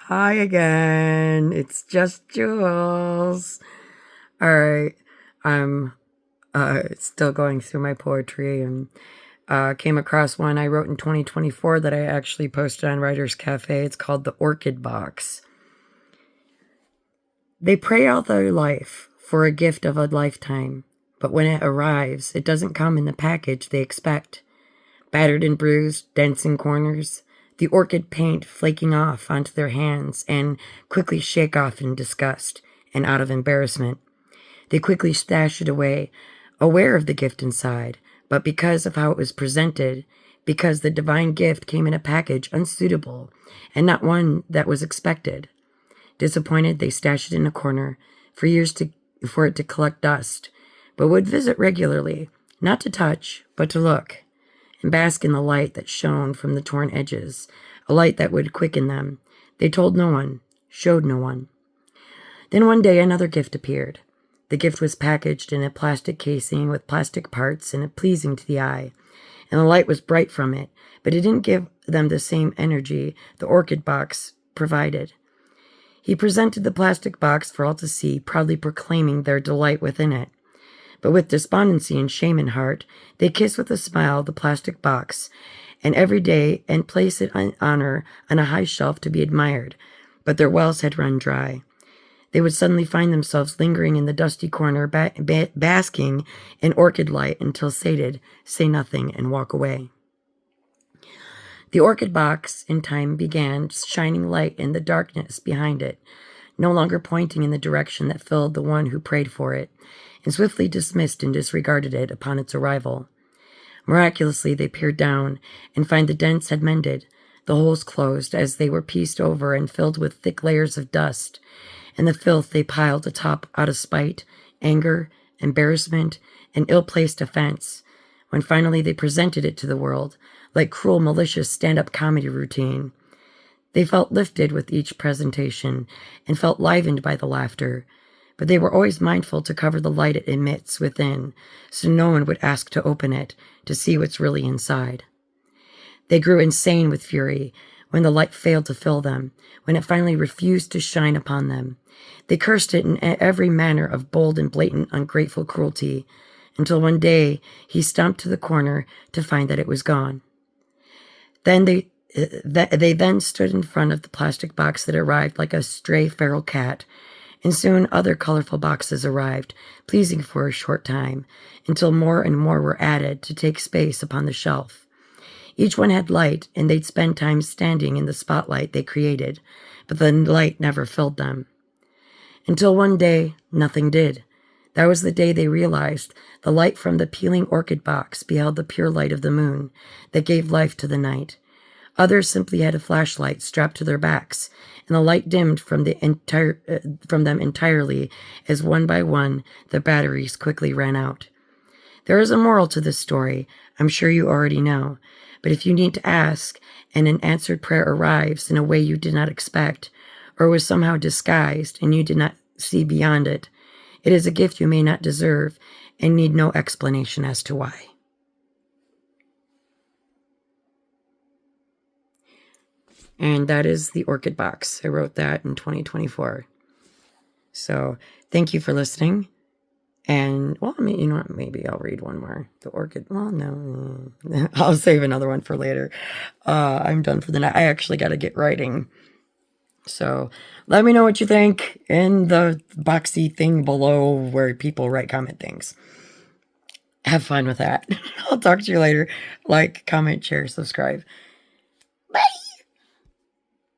Hi again. It's just Jules. All right. I'm still going through my poetry and came across one I wrote in 2024 that I actually posted on Writers Cafe. It's called The Orchid Box. They pray all their life for a gift of a lifetime, but when it arrives, it doesn't come in the package they expect. Battered and bruised, dents in corners, the orchid paint flaking off onto their hands and quickly shake off in disgust and out of embarrassment. They quickly stash it away, aware of the gift inside, but because of how it was presented, because the divine gift came in a package unsuitable and not one that was expected. Disappointed, they stashed it in a corner for it to collect dust, but would visit regularly, not to touch, but to look, and bask in the light that shone from the torn edges, a light that would quicken them. They told no one, showed no one. Then one day another gift appeared. The gift was packaged in a plastic casing with plastic parts and pleasing to the eye, and the light was bright from it, but it didn't give them the same energy the orchid box provided. He presented the plastic box for all to see, proudly proclaiming their delight within it. But with despondency and shame in heart, they kiss with a smile the plastic box, and every day and place it in honor on a high shelf to be admired. But their wells had run dry. They would suddenly find themselves lingering in the dusty corner, basking in orchid light until sated, say nothing, and walk away. The orchid box, in time, began shining light in the darkness behind it, no longer pointing in the direction that filled the one who prayed for it, and swiftly dismissed and disregarded it upon its arrival. Miraculously, they peered down and find the dents had mended, the holes closed as they were pieced over and filled with thick layers of dust, and the filth they piled atop out of spite, anger, embarrassment, and ill-placed offense, when finally they presented it to the world, like cruel, malicious stand-up comedy routine. They felt lifted with each presentation and felt livened by the laughter, but they were always mindful to cover the light it emits within, so no one would ask to open it to see what's really inside. They grew insane with fury when the light failed to fill them, when it finally refused to shine upon them. They cursed it in every manner of bold and blatant ungrateful cruelty, until one day he stomped to the corner to find that it was gone. Then they then stood in front of the plastic box that arrived like a stray feral cat, and soon other colorful boxes arrived, pleasing for a short time, until more and more were added to take space upon the shelf. Each one had light, and they'd spend time standing in the spotlight they created, but the light never filled them. Until one day, nothing did. That was the day they realized the light from the peeling orchid box beheld the pure light of the moon that gave life to the night. Others simply had a flashlight strapped to their backs, and the light dimmed from them entirely as one by one the batteries quickly ran out. There is a moral to this story, I'm sure you already know, but if you need to ask, and an answered prayer arrives in a way you did not expect, or was somehow disguised and you did not see beyond it, it is a gift you may not deserve and need no explanation as to why. And that is The Orchid Box. I wrote that in 2024. So thank you for listening. And, well, I mean, you know what? Maybe I'll read one more. The Orchid, well, no. I'll save another one for later. I'm done for the night. I actually got to get writing. So let me know what you think in the boxy thing below where people write comment things. Have fun with that. I'll talk to you later. Like, comment, share, subscribe. Bye!